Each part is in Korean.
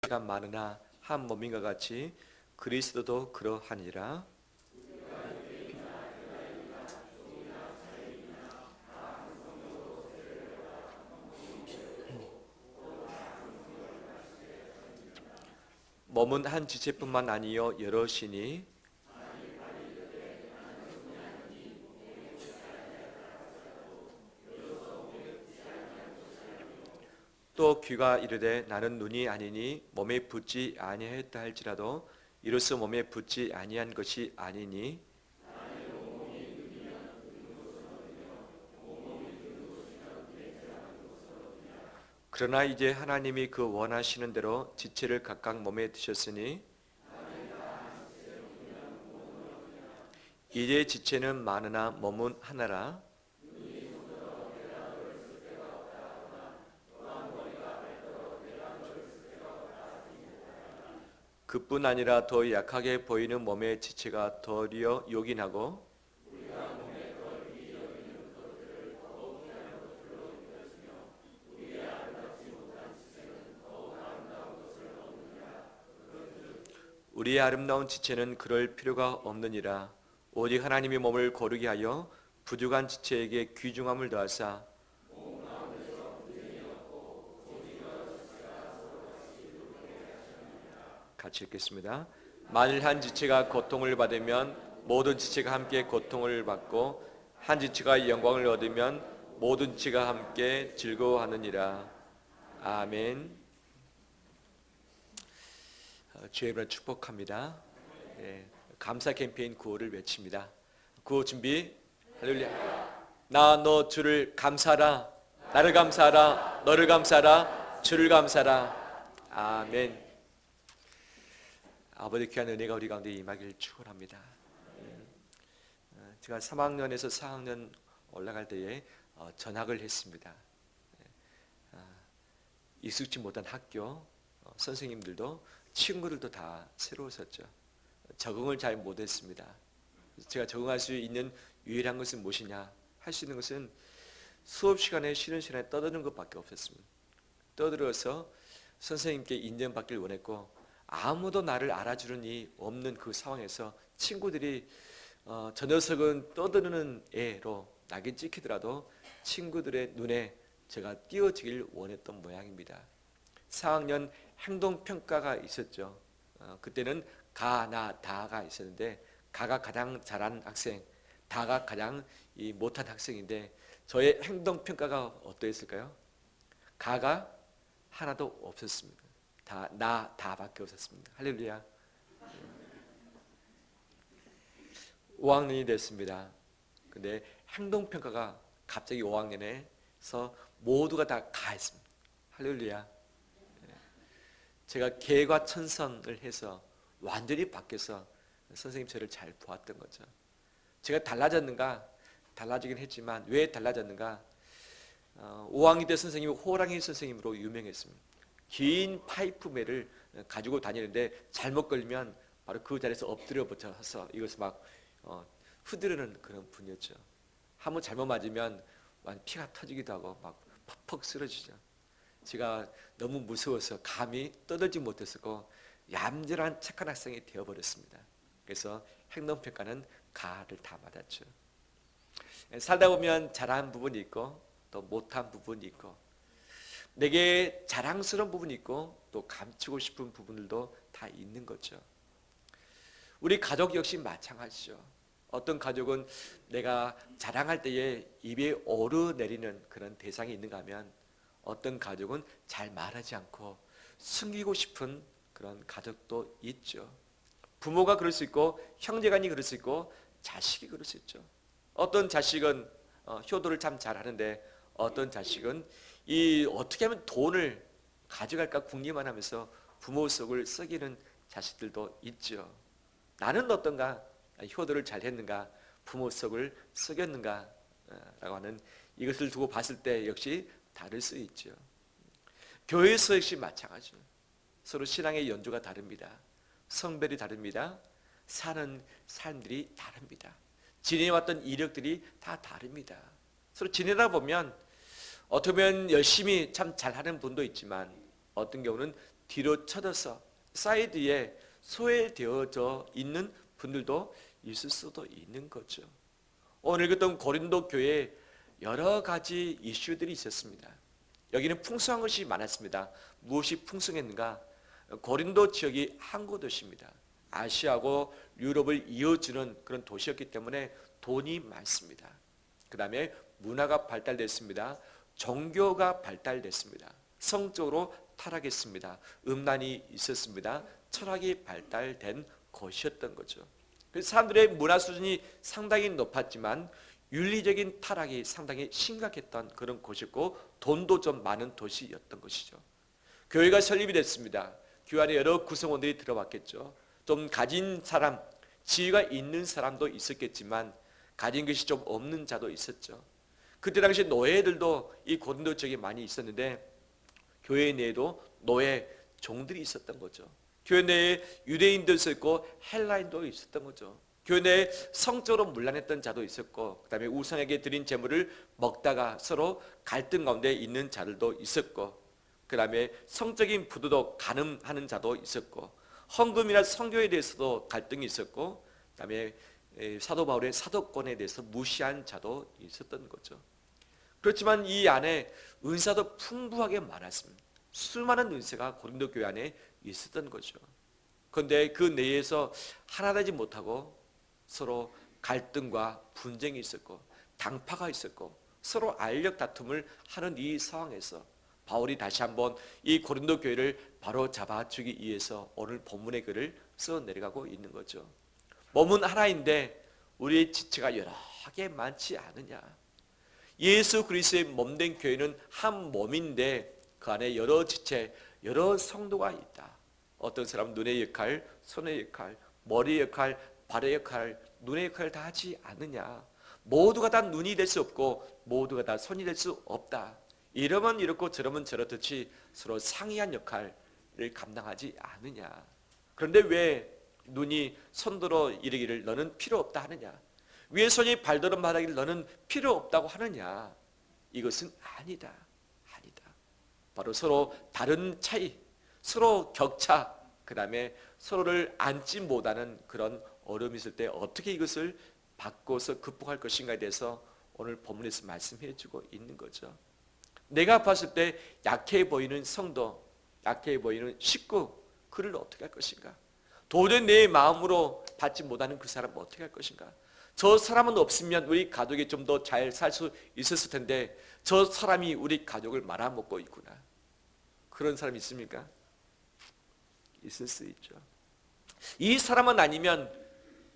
가 많으나 한 몸인과 같이 그리스도도 그러하니라. 몸은 한 지체뿐만 아니요 여럿이니 또 귀가 이르되 나는 눈이 아니니 몸에 붙지 아니하였다 할지라도 이로써 몸에 붙지 아니한 것이 아니니 그러나 이제 하나님이 그 원하시는 대로 지체를 각각 몸에 드셨으니 이제 지체는 많으나 몸은 하나라. 그뿐 아니라 더 약하게 보이는 몸의 지체가 더리어 요긴하고 우리의 아름다운 지체는 그럴 필요가 없느니라. 오직 하나님의 몸을 거룩히 하여 부족한 지체에게 귀중함을 더하사 같이 읽겠습니다. 만일 한 지체가 고통을 받으면 모든 지체가 함께 고통을 받고 한 지체가 영광을 얻으면 모든 지체가 함께 즐거워하느니라. 아멘. 주의 이름으로 축복합니다. 네, 감사 캠페인 구호를 외칩니다. 구호 준비. 할렐루야. 나 너 주를 감사하라. 나를 감사하라. 너를 감사하라. 주를 감사하라. 아멘. 아버지 귀한 은혜가 우리 가운데 임하길 축원합니다. 제가 3학년에서 4학년 올라갈 때에 전학을 했습니다. 익숙지 못한 학교, 선생님들도 친구들도 다 새로웠었죠. 적응을 잘 못했습니다. 제가 적응할 수 있는 유일한 것은 무엇이냐? 할 수 있는 것은 수업 시간에 쉬는 시간에 떠드는 것밖에 없었습니다. 떠들어서 선생님께 인정받길 원했고 아무도 나를 알아주는 이 없는 그 상황에서 친구들이 저 녀석은 떠드는 애로 낙인 찍히더라도 친구들의 눈에 제가 띄어지길 원했던 모양입니다. 4학년 행동평가가 있었죠. 그때는 가, 나, 다가 있었는데 가가 가장 잘하는 학생, 다가 가장 못한 학생인데 저의 행동평가가 어떠했을까요? 가가 하나도 없었습니다. 다, 나, 다밖에 없었습니다. 할렐루야. 5학년이 됐습니다. 근데 행동평가가 갑자기 5학년에서 모두가 다 가했습니다. 할렐루야. 제가 개과천선을 해서 완전히 바뀌어서 선생님 저를 잘 보았던 거죠. 제가 달라졌는가? 달라지긴 했지만 왜 달라졌는가? 5학년 때 선생님이 호랑이 선생님으로 유명했습니다. 긴 파이프매를 가지고 다니는데 잘못 걸리면 바로 그 자리에서 엎드려 붙어서 이것을 막 후드르는 그런 분이었죠. 한번 잘못 맞으면 피가 터지기도 하고 막 퍽퍽 쓰러지죠. 제가 너무 무서워서 감히 떠들지 못했었고 얌전한 착한 학생이 되어버렸습니다. 그래서 행동평가는 가를 다 맞았죠. 살다 보면 잘한 부분이 있고 또 못한 부분이 있고 내게 자랑스러운 부분이 있고 또 감추고 싶은 부분들도 다 있는 거죠. 우리 가족 역시 마찬가지죠. 어떤 가족은 내가 자랑할 때에 입에 오르내리는 그런 대상이 있는가 하면 어떤 가족은 잘 말하지 않고 숨기고 싶은 그런 가족도 있죠. 부모가 그럴 수 있고 형제간이 그럴 수 있고 자식이 그럴 수 있죠. 어떤 자식은 효도를 참 잘하는데 어떤 자식은 어떻게 하면 돈을 가져갈까 궁리만 하면서 부모 속을 썩이는 자식들도 있죠. 나는 어떤가? 효도를 잘했는가? 부모 속을 썩였는가? 라고 하는 이것을 두고 봤을 때 역시 다를 수 있죠. 교회에서 역시 마찬가지죠. 서로 신앙의 연조가 다릅니다. 성별이 다릅니다. 사는 삶들이 다릅니다. 지내왔던 이력들이 다 다릅니다. 서로 지내다 보면 어떻게 보면 열심히 참 잘하는 분도 있지만 어떤 경우는 뒤로 쳐져서 사이드에 소외되어져 있는 분들도 있을 수도 있는 거죠. 오늘 읽었던 고린도 교회에 여러 가지 이슈들이 있었습니다. 여기는 풍성한 것이 많았습니다. 무엇이 풍성했는가? 고린도 지역이 항구 도시입니다. 아시아하고 유럽을 이어주는 그런 도시였기 때문에 돈이 많습니다. 그 다음에 문화가 발달됐습니다. 종교가 발달됐습니다. 성적으로 타락했습니다. 음란이 있었습니다. 철학이 발달된 것이었던 거죠. 그래서 사람들의 문화 수준이 상당히 높았지만 윤리적인 타락이 상당히 심각했던 그런 곳이었고 돈도 좀 많은 도시였던 것이죠. 교회가 설립이 됐습니다. 교회 안에 여러 구성원들이 들어왔겠죠. 좀 가진 사람, 지위가 있는 사람도 있었겠지만 가진 것이 좀 없는 자도 있었죠. 그때 당시 노예들도 이 고린도 지역에 많이 있었는데 교회 내에도 노예 종들이 있었던 거죠. 교회 내에 유대인도 있었고 헬라인도 있었던 거죠. 교회 내에 성적으로 문란했던 자도 있었고 그 다음에 우상에게 드린 제물을 먹다가 서로 갈등 가운데 있는 자들도 있었고 그 다음에 성적인 부도도 간음하는 자도 있었고 헌금이나 선교에 대해서도 갈등이 있었고 그 다음에 사도 바울의 사도권에 대해서 무시한 자도 있었던 거죠. 그렇지만 이 안에 은사도 풍부하게 많았습니다. 수많은 은사가 고린도 교회 안에 있었던 거죠. 그런데 그 내에서 하나 되지 못하고 서로 갈등과 분쟁이 있었고 당파가 있었고 서로 알력 다툼을 하는 이 상황에서 바울이 다시 한번 이 고린도 교회를 바로 잡아주기 위해서 오늘 본문의 글을 써 내려가고 있는 거죠. 몸은 하나인데 우리의 지체가 여러 개 많지 않으냐. 예수 그리스도의 몸된 교회는 한 몸인데 그 안에 여러 지체, 여러 성도가 있다. 어떤 사람은 눈의 역할, 손의 역할, 머리의 역할, 발의 역할, 눈의 역할을 다 하지 않느냐. 모두가 다 눈이 될 수 없고 모두가 다 손이 될 수 없다. 이러면 이렇고 저러면 저렇듯이 서로 상이한 역할을 감당하지 않느냐. 그런데 왜 눈이 손들어 이르기를 너는 필요 없다 하느냐. 위에 손이 발들어 말하기를 너는 필요 없다고 하느냐. 이것은 아니다. 아니다. 바로 서로 다른 차이, 서로 격차, 그 다음에 서로를 안지 못하는 그런 어려움이 있을 때 어떻게 이것을 바꿔서 극복할 것인가에 대해서 오늘 본문에서 말씀해 주고 있는 거죠. 내가 봤을 때 약해 보이는 성도, 약해 보이는 식구, 그를 어떻게 할 것인가? 도저히 내 마음으로 받지 못하는 그 사람은 어떻게 할 것인가? 저 사람은 없으면 우리 가족이 좀 더 잘 살 수 있었을 텐데 저 사람이 우리 가족을 말아먹고 있구나. 그런 사람이 있습니까? 있을 수 있죠. 이 사람은 아니면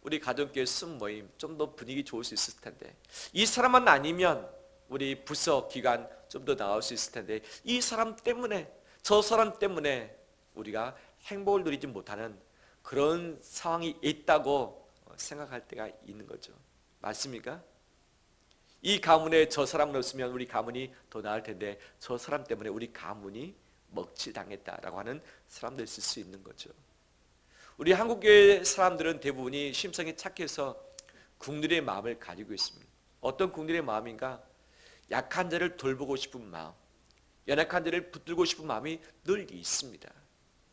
우리 가족교회 순모임 좀 더 분위기 좋을 수 있을 텐데 이 사람은 아니면 우리 부서 기관 좀 더 나을 수 있을 텐데 이 사람 때문에 저 사람 때문에 우리가 행복을 누리지 못하는 그런 상황이 있다고 생각할 때가 있는 거죠. 맞습니까? 이 가문에 저 사람은 없으면 우리 가문이 더 나을 텐데 저 사람 때문에 우리 가문이 먹칠당했다라고 하는 사람도 있을 수 있는 거죠. 우리 한국교회 사람들은 대부분이 심성이 착해서 국률의 마음을 가지고 있습니다. 어떤 국률의 마음인가? 약한 자를 돌보고 싶은 마음, 연약한 자를 붙들고 싶은 마음이 늘 있습니다.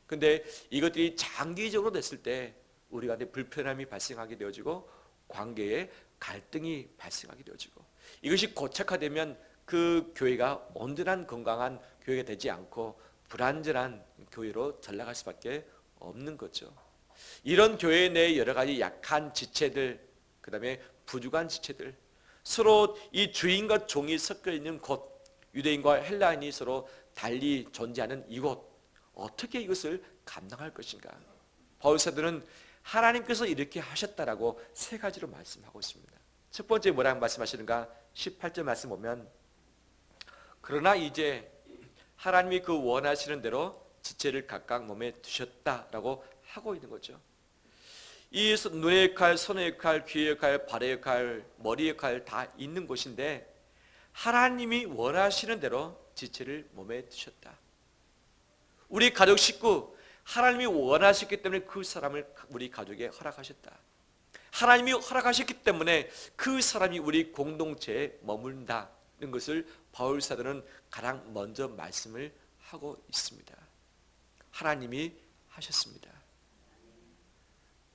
그런데 이것들이 장기적으로 됐을 때 우리 가운데 불편함이 발생하게 되어지고 관계에 갈등이 발생하게 되어지고 이것이 고착화되면 그 교회가 온전한 건강한 교회가 되지 않고 불완전한 교회로 전락할 수밖에 없는 거죠. 이런 교회 내에 여러 가지 약한 지체들, 그 다음에 부족한 지체들, 서로 이 주인과 종이 섞여 있는 곳, 유대인과 헬라인이 서로 달리 존재하는 이곳, 어떻게 이것을 감당할 것인가? 바울 사도는 하나님께서 이렇게 하셨다라고 세 가지로 말씀하고 있습니다. 첫 번째 뭐라고 말씀하시는가? 18절 말씀 보면 그러나 이제 하나님이 그 원하시는 대로 지체를 각각 몸에 두셨다라고 하고 있는 거죠. 이 눈의 역할, 손의 역할, 귀의 역할, 발의 역할, 머리의 역할 다 있는 곳인데 하나님이 원하시는 대로 지체를 몸에 두셨다. 우리 가족 식구 하나님이 원하셨기 때문에 그 사람을 우리 가족에 허락하셨다. 하나님이 허락하셨기 때문에 그 사람이 우리 공동체에 머문다는 것을 바울 사도는 가장 먼저 말씀을 하고 있습니다. 하나님이 하셨습니다.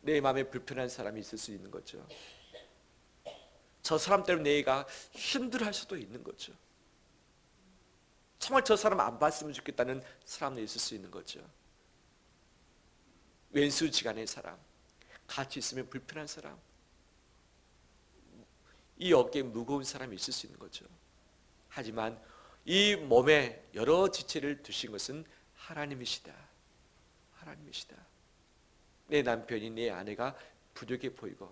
내 마음에 불편한 사람이 있을 수 있는 거죠. 저 사람 때문에 내가 힘들어할 수도 있는 거죠. 정말 저 사람 안 봤으면 좋겠다는 사람도 있을 수 있는 거죠. 왼수지간의 사람, 같이 있으면 불편한 사람, 이 어깨에 무거운 사람이 있을 수 있는 거죠. 하지만 이 몸에 여러 지체를 두신 것은 하나님이시다. 하나님이시다. 내 남편이, 내 아내가 부족해 보이고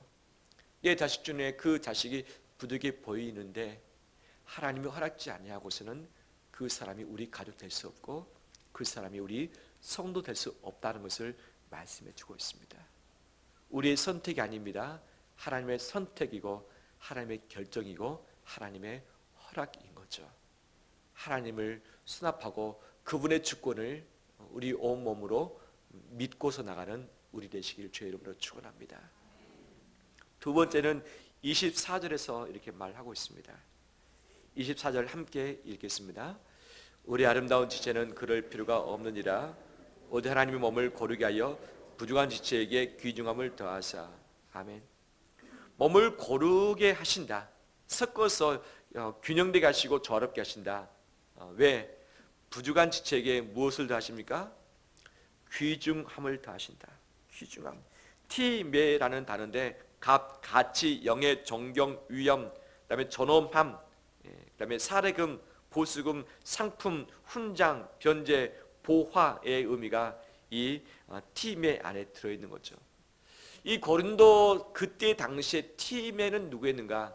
내 자식 중에 그 자식이 부족해 보이는데 하나님이 허락지 아니하고서는 그 사람이 우리 가족 될 수 없고 그 사람이 우리 성도 될 수 없다는 것을 말씀해 주고 있습니다. 우리의 선택이 아닙니다. 하나님의 선택이고 하나님의 결정이고 하나님의 허락인 거죠. 하나님을 수납하고 그분의 주권을 우리 온몸으로 믿고서 나가는 우리 되시기를 주의 이름으로 축원합니다. 두 번째는 24절에서 이렇게 말하고 있습니다. 24절 함께 읽겠습니다. 우리 아름다운 지체는 그럴 필요가 없느니라. 오직 하나님의 몸을 고르게 하여 부족한 지체에게 귀중함을 더하사. 아멘. 몸을 고르게 하신다. 섞어서 균형되게 하시고 조화롭게 하신다. 왜? 부족한 지체에게 무엇을 더하십니까? 귀중함을 더하신다. 귀중함. 티메라는 단어인데 값, 가치, 영예, 존경, 위엄, 그다음에 존엄함, 그다음에 사례금, 보수금, 상품, 훈장, 변제, 보화의 의미가 이 티메 안에 들어있는 거죠. 이 고린도 그때 당시에 티메는 누구였는가?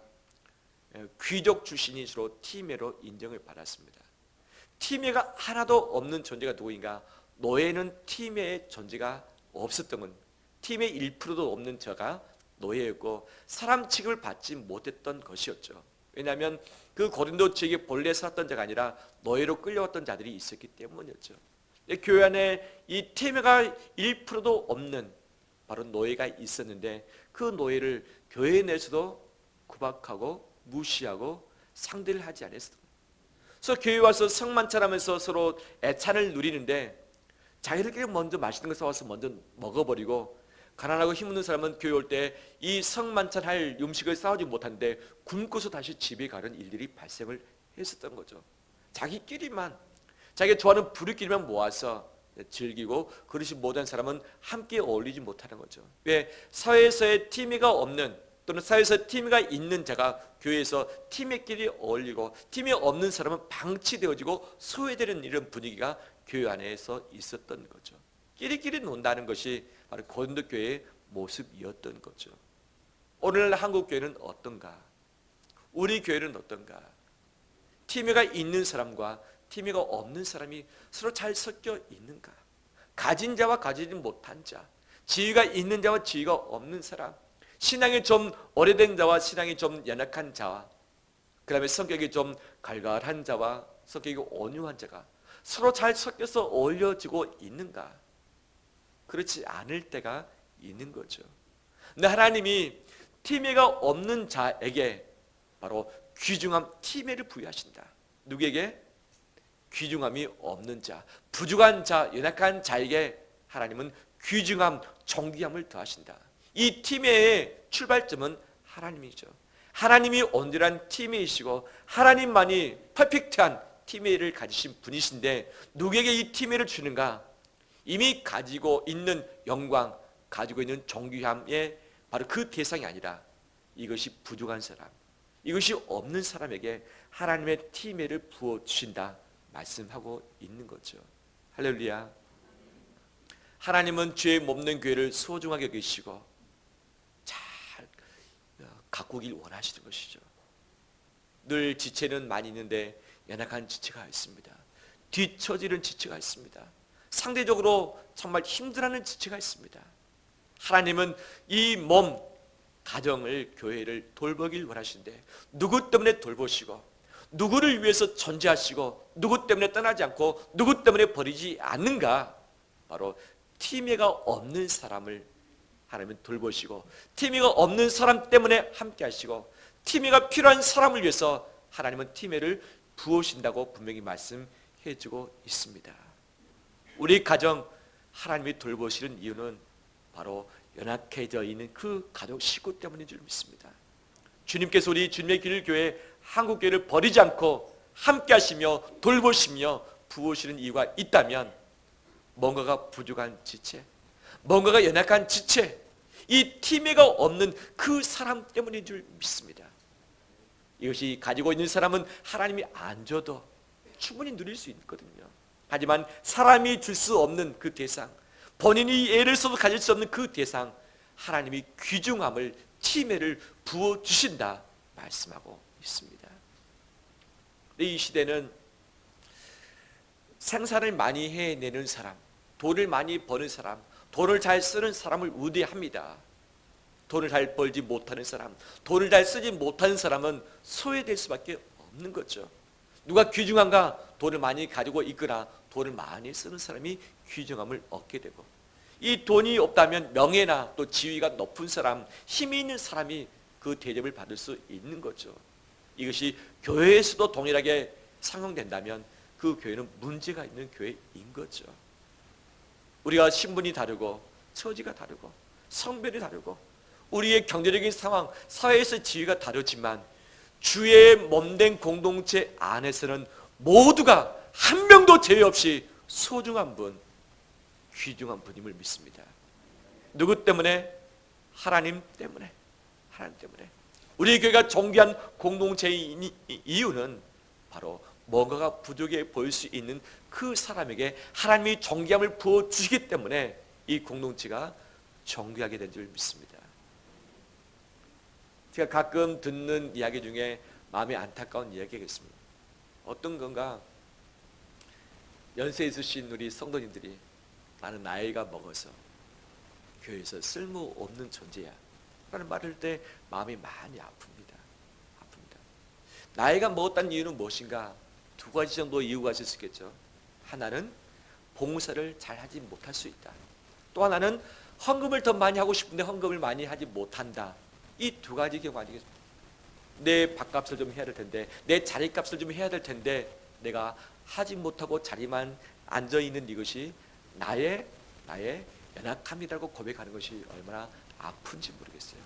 귀족 출신이 주로 티메로 인정을 받았습니다. 티메가 하나도 없는 존재가 누구인가? 노예는 티메의 존재가 없었던 건, 티메 1%도 없는 자가 노예였고 사람 취급을 받지 못했던 것이었죠. 왜냐하면 그 고린도 지역에 본래 살았던 자가 아니라 노예로 끌려왔던 자들이 있었기 때문이었죠. 교회 안에 이 티메가 1%도 없는 바로 노예가 있었는데 그 노예를 교회 내에서도 구박하고 무시하고 상대를 하지 않았어요. 그래서 교회 와서 성만찬하면서 서로 애찬을 누리는데 자기들끼리 먼저 맛있는 거 사와서 먼저 먹어버리고 가난하고 힘없는 사람은 교회 올 때 이 성만찬 할 음식을 싸우지 못하는데 굶고서 다시 집에 가는 일들이 발생을 했었던 거죠. 자기끼리만, 자기가 좋아하는 부류끼리만 모아서 즐기고 그릇이 못한 사람은 함께 어울리지 못하는 거죠. 왜? 사회에서의 티미가 없는 또는 사회에서 티미가 있는 자가 교회에서 티미끼리 어울리고 티미 없는 사람은 방치되어지고 소외되는 이런 분위기가 교회 안에서 있었던 거죠. 끼리끼리 논다는 것이 바로 고린도 교회의 모습이었던 거죠. 오늘날 한국 교회는 어떤가? 우리 교회는 어떤가? 티미가 있는 사람과 티미가 없는 사람이 서로 잘 섞여 있는가? 가진 자와 가지지 못한 자, 지위가 있는 자와 지위가 없는 사람, 신앙이 좀 오래된 자와 신앙이 좀 연약한 자와 그 다음에 성격이 좀 갈갈한 자와 성격이 온유한 자가 서로 잘 섞여서 어울려지고 있는가? 그렇지 않을 때가 있는 거죠. 근데 하나님이 티메가 없는 자에게 바로 귀중함 티메를 부여하신다. 누구에게? 귀중함이 없는 자, 부족한 자, 연약한 자에게 하나님은 귀중함, 존귀함을 더하신다. 이 티메의 출발점은 하나님이죠. 하나님이 온전한 티메이시고 하나님만이 퍼펙트한 티메를 가지신 분이신데 누구에게 이 티메를 주는가? 이미 가지고 있는 영광, 가지고 있는 존귀함의 바로 그 대상이 아니라 이것이 부족한 사람, 이것이 없는 사람에게 하나님의 티메를 부어주신다 말씀하고 있는 거죠. 할렐루야. 하나님은 죄 없는 교회를 소중하게 여기시고 잘 가꾸길 원하시는 것이죠. 늘 지체는 많이 있는데 연약한 지체가 있습니다. 뒤처지는 지체가 있습니다. 상대적으로 정말 힘들어하는 지체가 있습니다. 하나님은 이 몸, 가정을, 교회를 돌보길 원하시는데 누구 때문에 돌보시고 누구를 위해서 존재하시고 누구 때문에 떠나지 않고 누구 때문에 버리지 않는가? 바로 티메가 없는 사람을 하나님은 돌보시고 티메가 없는 사람 때문에 함께 하시고 티메가 필요한 사람을 위해서 하나님은 티메를 부으신다고 분명히 말씀해 주고 있습니다. 우리 가정, 하나님이 돌보시는 이유는 바로 연약해져 있는 그 가족 식구 때문인 줄 믿습니다. 주님께서 우리 주님의 길 교회 한국교회를 버리지 않고 함께 하시며 돌보시며 부으시는 이유가 있다면 뭔가가 부족한 지체, 뭔가가 연약한 지체, 이 팀애가 없는 그 사람 때문인 줄 믿습니다. 이것이 가지고 있는 사람은 하나님이 안 줘도 충분히 누릴 수 있거든요. 하지만 사람이 줄 수 없는 그 대상, 본인이 애를 써도 가질 수 없는 그 대상, 하나님이 귀중함을, 팀애를 부어주신다 말씀하고 있습니다. 이 시대는 생산을 많이 해내는 사람, 돈을 많이 버는 사람, 돈을 잘 쓰는 사람을 우대합니다. 돈을 잘 벌지 못하는 사람, 돈을 잘 쓰지 못하는 사람은 소외될 수밖에 없는 거죠. 누가 귀중한가? 돈을 많이 가지고 있거나 돈을 많이 쓰는 사람이 귀중함을 얻게 되고, 이 돈이 없다면 명예나 또 지위가 높은 사람, 힘이 있는 사람이 그 대접을 받을 수 있는 거죠. 이것이 교회에서도 동일하게 상용된다면 그 교회는 문제가 있는 교회인 거죠. 우리가 신분이 다르고 처지가 다르고 성별이 다르고 우리의 경제적인 상황, 사회에서 지위가 다르지만 주의 몸된 공동체 안에서는 모두가 한 명도 제외 없이 소중한 분, 귀중한 분임을 믿습니다. 누구 때문에? 하나님 때문에. 하나님 때문에. 우리 교회가 존귀한 공동체의 이유는 바로 뭔가가 부족해 보일 수 있는 그 사람에게 하나님이 존귀함을 부어주시기 때문에 이 공동체가 존귀하게 된 줄 믿습니다. 제가 가끔 듣는 이야기 중에 마음이 안타까운 이야기가 있습니다. 어떤 건가? 연세 있으신 우리 성도님들이 나는 나이가 먹어서 교회에서 쓸모없는 존재야 라는 말을 할 때 마음이 많이 아픕니다. 나이가 먹었다는 이유는 무엇인가? 두 가지 정도 이유가 있을 수 있겠죠. 하나는 봉사를 잘 하지 못할 수 있다. 또 하나는 헌금을 더 많이 하고 싶은데 헌금을 많이 하지 못한다. 이 두 가지 경우 아니겠습니까? 내 밥값을 좀 해야 될 텐데, 내 자리값을 좀 해야 될 텐데 내가 하지 못하고 자리만 앉아있는 이것이 나의 연약함이라고 고백하는 것이 얼마나 아픈지 모르겠어요.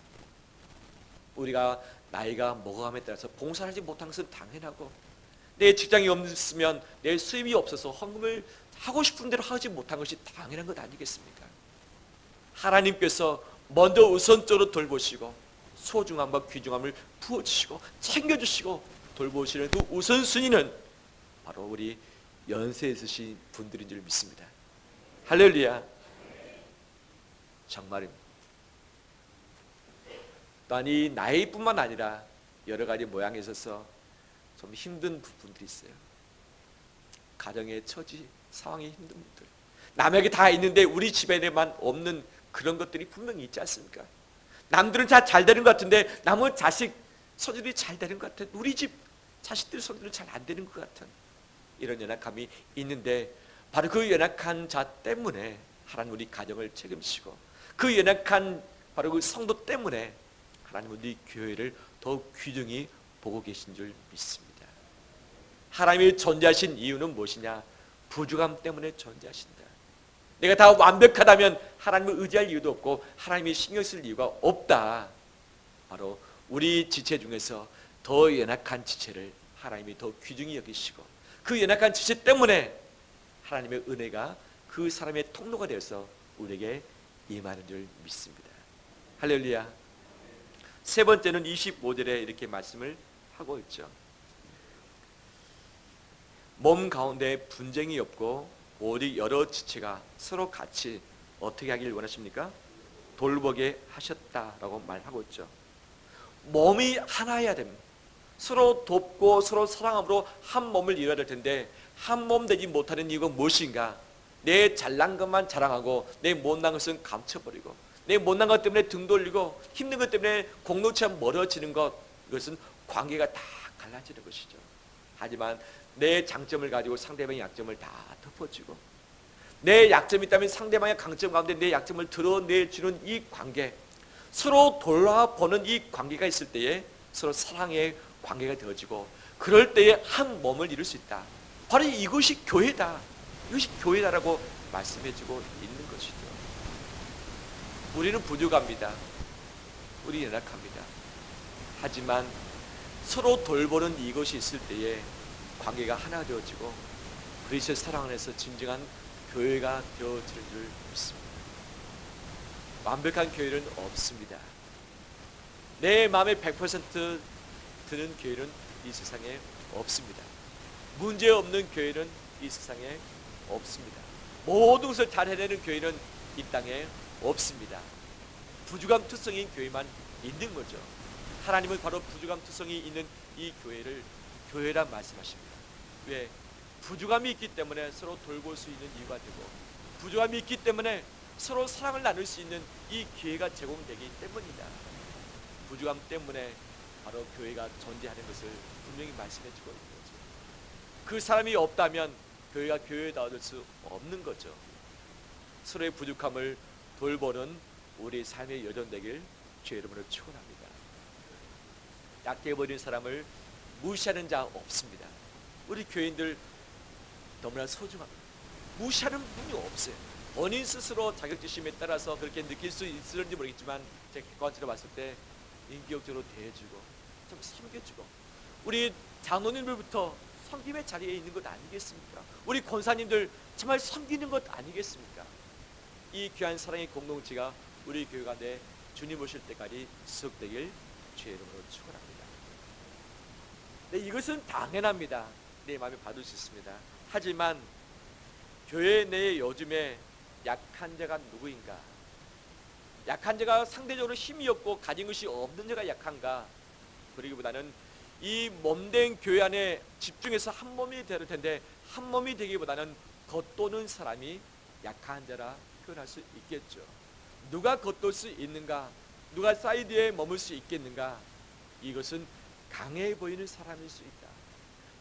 우리가 나이가 먹어감에 따라서 봉사를 하지 못한 것은 당연하고, 내 직장이 없으면 내 수입이 없어서 헌금을 하고 싶은 대로 하지 못한 것이 당연한 것 아니겠습니까? 하나님께서 먼저 우선적으로 돌보시고 소중함과 귀중함을 부어주시고 챙겨주시고 돌보시는 그 우선순위는 바로 우리 연세 있으신 분들인 줄 믿습니다. 할렐루야. 정말입니다. 또한 이 나이뿐만 아니라 여러 가지 모양에 있어서 좀 힘든 부분들이 있어요. 가정의 처지, 상황이 힘든 분들, 남에게 다 있는데 우리 집에만 없는 그런 것들이 분명히 있지 않습니까? 남들은 다 잘 되는 것 같은데 남의 자식 손들이 잘 되는 것 같은, 우리 집 자식들 손들은 잘 안 되는 것 같은 이런 연약함이 있는데, 바로 그 연약한 자 때문에 하나님 우리 가정을 책임지시고, 그 연약한 바로 그 성도 때문에 하나님 우리 교회를 더욱 귀중히 보고 계신 줄 믿습니다. 하나님이 존재하신 이유는 무엇이냐? 부족함 때문에 존재하신다. 내가 다 완벽하다면 하나님을 의지할 이유도 없고 하나님이 신경 쓸 이유가 없다. 바로 우리 지체 중에서 더 연약한 지체를 하나님이 더 귀중히 여기시고, 그 연약한 지체 때문에 하나님의 은혜가 그 사람의 통로가 되어서 우리에게 임하는 줄 믿습니다. 할렐루야. 세 번째는 25절에 이렇게 말씀을 하고 있죠. 몸 가운데 분쟁이 없고 오직 여러 지체가 서로 같이 어떻게 하길 원하십니까? 돌보게 하셨다라고 말하고 있죠. 몸이 하나여야 됩니다. 서로 돕고 서로 사랑함으로 한 몸을 이뤄야 될 텐데 한 몸 되지 못하는 이유가 무엇인가? 내 잘난 것만 자랑하고 내 못난 것은 감춰버리고, 내 못난 것 때문에 등 돌리고 힘든 것 때문에 공동체가 멀어지는 것, 이것은 관계가 다 갈라지는 것이죠. 하지만 내 장점을 가지고 상대방의 약점을 다 덮어주고, 내 약점이 있다면 상대방의 강점 가운데 내 약점을 드러내주는 이 관계, 서로 돌아보는 이 관계가 있을 때에 서로 사랑의 관계가 되어지고, 그럴 때에 한 몸을 이룰 수 있다. 바로 이것이 교회다. 이것이 교회다라고 말씀해주고 있는 우리는 부족합니다. 우리 연약합니다. 하지만 서로 돌보는 이것이 있을 때에 관계가 하나 되어지고 그리스도의 사랑 안에서 진정한 교회가 되어지는 줄 믿습니다. 완벽한 교회는 없습니다. 내 마음에 100% 드는 교회는 이 세상에 없습니다. 문제 없는 교회는 이 세상에 없습니다. 모든 것을 잘 해내는 교회는 이 땅에 없습니다. 부족함 투성인 교회만 있는 거죠. 하나님은 바로 부족함 투성이 있는 이 교회를 교회란 말씀하십니다. 왜? 부족함이 있기 때문에 서로 돌볼 수 있는 이유가 되고, 부족함이 있기 때문에 서로 사랑을 나눌 수 있는 이 기회가 제공되기 때문이다. 부족함 때문에 바로 교회가 존재하는 것을 분명히 말씀해 주고 있는 거죠. 그 사람이 없다면 교회가 교회다워질 수 없는 거죠. 서로의 부족함을 돌보는 우리 삶의 여정 되길 주의 이름으로 축원합니다. 약해버린 사람을 무시하는 자 없습니다. 우리 교인들 너무나 소중합니다. 무시하는 분이 없어요. 본인 스스로 자격지심에 따라서 그렇게 느낄 수 있을지 모르겠지만 제 객관적으로 봤을 때 인격적으로 대해주고 좀 섬겨주고, 우리 장로님들부터 섬김의 자리에 있는 것 아니겠습니까? 우리 권사님들 정말 섬기는 것 아니겠습니까? 이 귀한 사랑의 공동체가 우리 교회 가운데 주님 오실 때까지 지속되길 주의 이름으로 축원합니다. 네, 이것은 당연합니다. 내 마음에 받을 수 있습니다. 하지만 교회 내에 요즘에 약한 자가 누구인가? 약한 자가 상대적으로 힘이 없고 가진 것이 없는 자가 약한가? 그러기보다는 이 몸된 교회 안에 집중해서 한 몸이 될 텐데, 한 몸이 되기보다는 겉도는 사람이 약한 자라 표현할 수 있겠죠. 누가 겉돌 수 있는가? 누가 사이드에 머물 수 있겠는가? 이것은 강해 보이는 사람일 수 있다.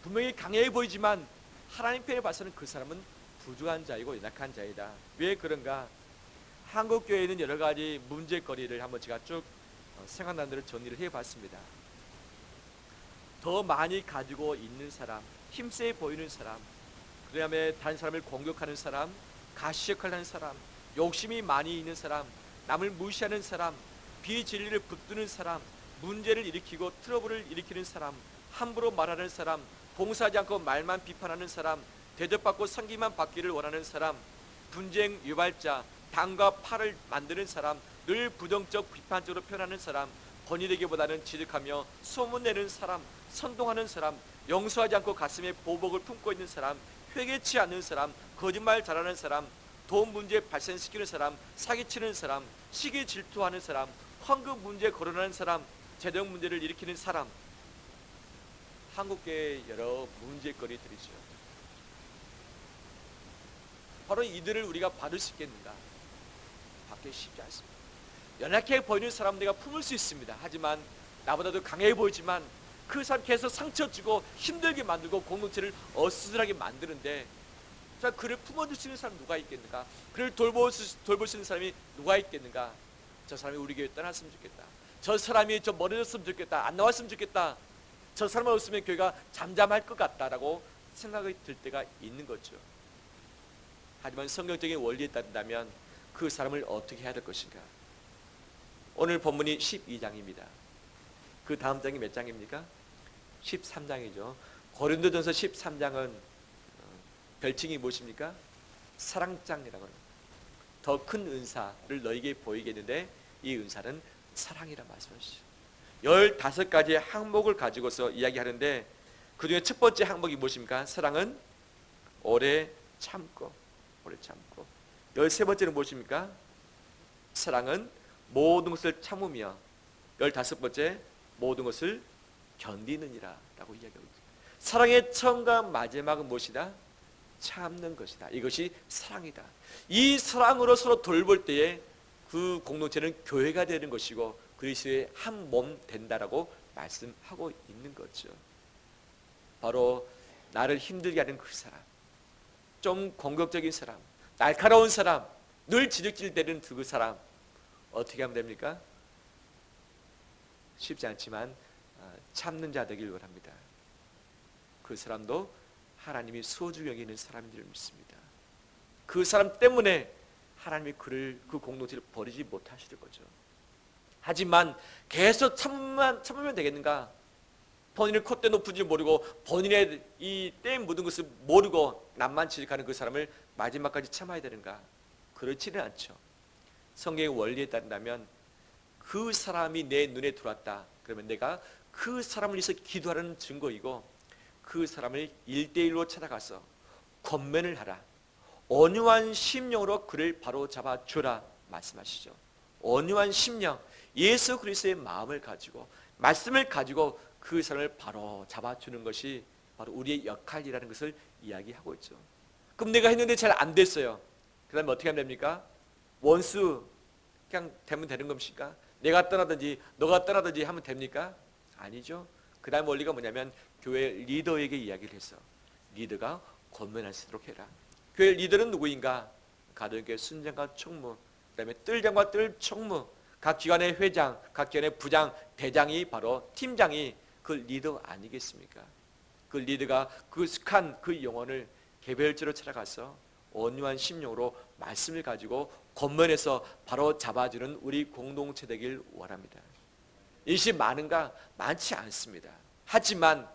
분명히 강해 보이지만 하나님 편에 봐서는 그 사람은 부족한 자이고 연약한 자이다. 왜 그런가? 한국 교회에는 여러 가지 문제거리를 한번 제가 쭉 생각난 대로 정리를 해봤습니다. 더 많이 가지고 있는 사람, 힘세 보이는 사람, 그 다음에 다른 사람을 공격하는 사람, 가시 역할을 하는 사람, 욕심이 많이 있는 사람, 남을 무시하는 사람, 비진리를 붙드는 사람, 문제를 일으키고 트러블을 일으키는 사람, 함부로 말하는 사람, 봉사하지 않고 말만 비판하는 사람, 대접받고 상기만 받기를 원하는 사람, 분쟁 유발자, 당과 파를 만드는 사람, 늘 부정적 비판적으로 표현하는 사람, 권위되기보다는 지득하며 소문내는 사람, 선동하는 사람, 용서하지 않고 가슴에 보복을 품고 있는 사람, 회개치 않는 사람, 거짓말 잘하는 사람, 돈 문제 발생시키는 사람, 사기치는 사람, 시기 질투하는 사람, 환급 문제 거론하는 사람, 재정 문제를 일으키는 사람. 한국계의 여러 문제거리들이죠. 바로 이들을 우리가 받을 수 있겠는가? 받기 쉽지 않습니다. 연약해 보이는 사람 내가 품을 수 있습니다. 하지만 나보다도 강해 보이지만 그 사람 계속 상처 주고 힘들게 만들고 공동체를 어수선하게 만드는데, 자, 그를 품어줄 수 있는 사람 누가 있겠는가? 그를 돌볼 수 있는 사람이 누가 있겠는가? 저 사람이 우리 교회 떠났으면 좋겠다. 저 사람이 좀 멀어졌으면 좋겠다. 안 나왔으면 좋겠다. 저 사람만 없으면 교회가 잠잠할 것 같다라고 생각이 들 때가 있는 거죠. 하지만 성경적인 원리에 따른다면 그 사람을 어떻게 해야 될 것인가? 오늘 본문이 12장입니다. 그 다음 장이 몇 장입니까? 13장이죠. 고린도전서 13장은 별칭이 무엇입니까? 사랑장이라고 합니다. 더 큰 은사를 너에게 보이겠는데 이 은사는 사랑이라 말씀하시죠. 15가지의 항목을 가지고서 이야기하는데 그 중에 첫 번째 항목이 무엇입니까? 사랑은 오래 참고, 오래 참고. 13번째는 무엇입니까? 사랑은 모든 것을 참으며, 15번째 모든 것을 견디느니라 라고 이야기하고 있습니다. 사랑의 처음과 마지막은 무엇이다? 참는 것이다. 이것이 사랑이다. 이 사랑으로 서로 돌볼 때에 그 공동체는 교회가 되는 것이고 그리스도의 한 몸 된다라고 말씀하고 있는 거죠. 바로 나를 힘들게 하는 그 사람, 좀 공격적인 사람, 날카로운 사람, 늘 지적질되는 그 사람 어떻게 하면 됩니까? 쉽지 않지만 참는 자 되길 원합니다. 그 사람도 하나님이 소중히 여기는 사람인 줄 믿습니다. 그 사람 때문에 하나님이 그를 그 공동체를 버리지 못하시는 거죠. 하지만 계속 참으면 되겠는가? 본인의 콧대 높은 줄 모르고 본인의 이 때 묻은 것을 모르고 남만 지적하는 그 사람을 마지막까지 참아야 되는가? 그렇지는 않죠. 성경의 원리에 따른다면 그 사람이 내 눈에 들어왔다. 그러면 내가 그 사람을 위해서 기도하는 증거이고 그 사람을 1대1로 찾아가서 권면을 하라. 온유한 심령으로 그를 바로 잡아주라 말씀하시죠. 온유한 심령, 예수 그리스도의 마음을 가지고 말씀을 가지고 그 사람을 바로 잡아주는 것이 바로 우리의 역할이라는 것을 이야기하고 있죠. 그럼 내가 했는데 잘 안 됐어요. 그 다음에 어떻게 하면 됩니까? 원수 그냥 되면 되는 겁니까? 내가 떠나든지 너가 떠나든지 하면 됩니까? 아니죠. 그 다음 원리가 뭐냐면 교회 리더에게 이야기를 해서 리더가 권면할 수 있도록 해라. 교회 리더는 누구인가? 가정교회 순장과 총무, 그 다음에 뜰장과 뜰총무, 각 기관의 회장, 각 기관의 부장, 대장이 바로 팀장이 그 리더 아니겠습니까? 그 리더가 그 숙한 그 영혼을 개별적으로 찾아가서 온유한 심령으로 말씀을 가지고 권면해서 바로 잡아주는 우리 공동체 되길 원합니다. 이것이 많은가? 많지 않습니다. 하지만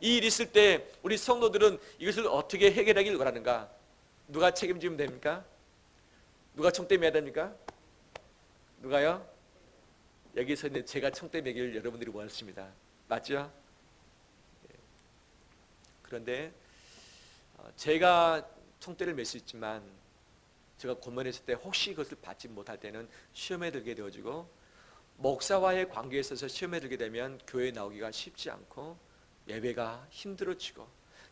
이 일이 있을 때 우리 성도들은 이것을 어떻게 해결하길 원하는가? 누가 책임지면 됩니까? 누가 총대 매야 됩니까? 누가요? 여기서 있는 제가 총대 매기를 여러분들이 원하십니다. 맞죠? 그런데 제가 총대를 맬 수 있지만 제가 권면했을 때 혹시 그것을 받지 못할 때는 시험에 들게 되어지고 목사와의 관계에 있어서 시험에 들게 되면 교회에 나오기가 쉽지 않고 예배가 힘들어지고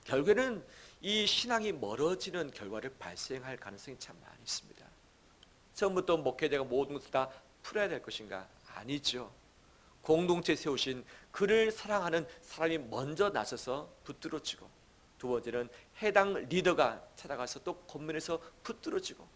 결국에는 이 신앙이 멀어지는 결과를 발생할 가능성이 참 많이 있습니다. 처음부터 목회자가 모든 것을 다 풀어야 될 것인가? 아니죠. 공동체 세우신 그를 사랑하는 사람이 먼저 나서서 붙들어지고 두 번째는 해당 리더가 찾아가서 또 권면해서 붙들어지고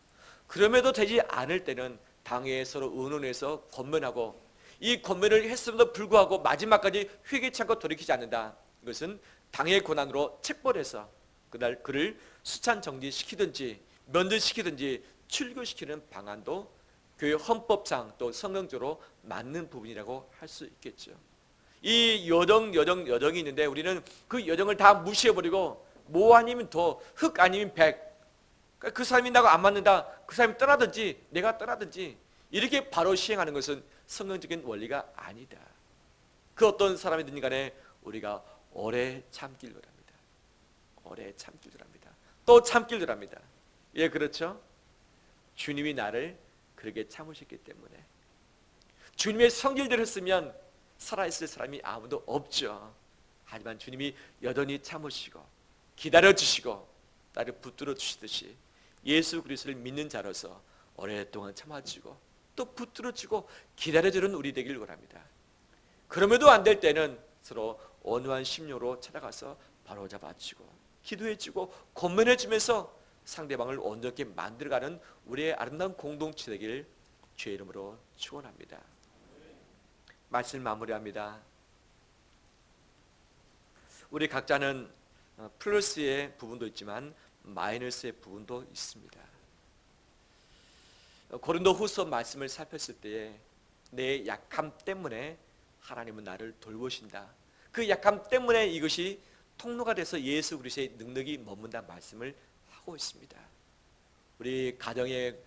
그럼에도 되지 않을 때는 당회에 서로 의논해서 권면하고 이 권면을 했음에도 불구하고 마지막까지 회개치 않고 돌이키지 않는다. 이것은 당의 권한으로 책벌해서 그날 그를 수찬 정지시키든지 면제시키든지 출교시키는 방안도 교회 헌법상 또 성경적으로 맞는 부분이라고 할 수 있겠죠. 이 여정이 있는데 우리는 그 여정을 다 무시해버리고 뭐 아니면 더, 흑 아니면 백, 그 사람이 나하고 안 맞는다, 그 사람이 떠나든지 내가 떠나든지 이렇게 바로 시행하는 것은 성경적인 원리가 아니다. 그 어떤 사람이든 간에 우리가 오래 참길 바랍니다. 오래 참길 바랍니다. 또 참길 바랍니다. 예, 그렇죠? 주님이 나를 그렇게 참으셨기 때문에 주님의 성질대로 했으면 살아있을 사람이 아무도 없죠. 하지만 주님이 여전히 참으시고 기다려주시고 나를 붙들어 주시듯이 예수 그리스도를 믿는 자로서 오랫동안 참아주고 또 붙들어주고 기다려주는 우리 되길 원합니다. 그럼에도 안 될 때는 서로 온유한 심령으로 찾아가서 바로 잡아주고 기도해주고 권면해주면서 상대방을 온전히 만들어가는 우리의 아름다운 공동체 되길 주의 이름으로 축원합니다. 말씀 마무리합니다. 우리 각자는 플러스의 부분도 있지만 마이너스의 부분도 있습니다. 고린도 후서 말씀을 살폈을 때에 내 약함 때문에 하나님은 나를 돌보신다. 그 약함 때문에 이것이 통로가 돼서 예수 그리스도의 능력이 머문다 말씀을 하고 있습니다. 우리 가정의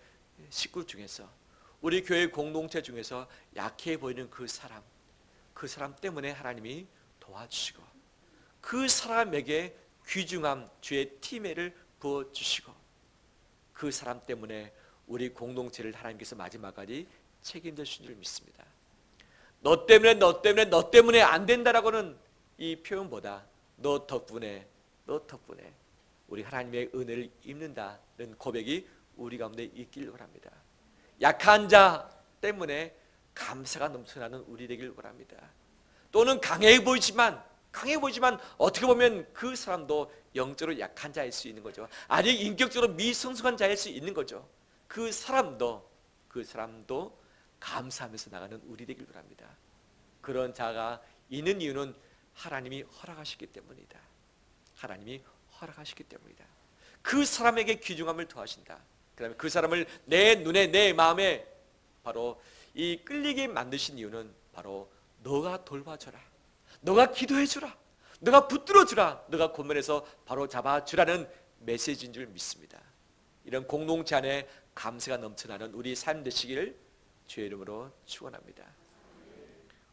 식구 중에서 우리 교회 공동체 중에서 약해 보이는 그 사람 때문에 하나님이 도와주시고 그 사람에게 귀중함 주의 티메를 부어주시고 그 사람 때문에 우리 공동체를 하나님께서 마지막까지 책임져 주신 줄 믿습니다. 너 때문에 안 된다라고는 이 표현보다 너 덕분에 우리 하나님의 은혜를 입는다는 고백이 우리 가운데 있길 바랍니다. 약한 자 때문에 감사가 넘쳐나는 우리 되길 바랍니다. 또는 강해 보이지만 어떻게 보면 그 사람도 영적으로 약한 자일 수 있는 거죠. 아직 인격적으로 미성숙한 자일 수 있는 거죠. 그 사람도 감사하면서 나가는 우리 되길 바랍니다. 그런 자가 있는 이유는 하나님이 허락하시기 때문이다. 그 사람에게 귀중함을 더하신다. 그다음에 그 사람을 내 눈에 내 마음에 바로 이 끌리게 만드신 이유는 바로 너가 돌봐줘라, 너가 기도해주라, 너가 붙들어주라, 너가 고면에서 바로 잡아주라는 메시지인 줄 믿습니다. 이런 공동체 안에 감사가 넘쳐나는 우리 삶 되시기를 주의 이름으로 축원합니다.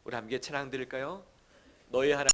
우리 함께 찬양 드릴까요? 너희 하나님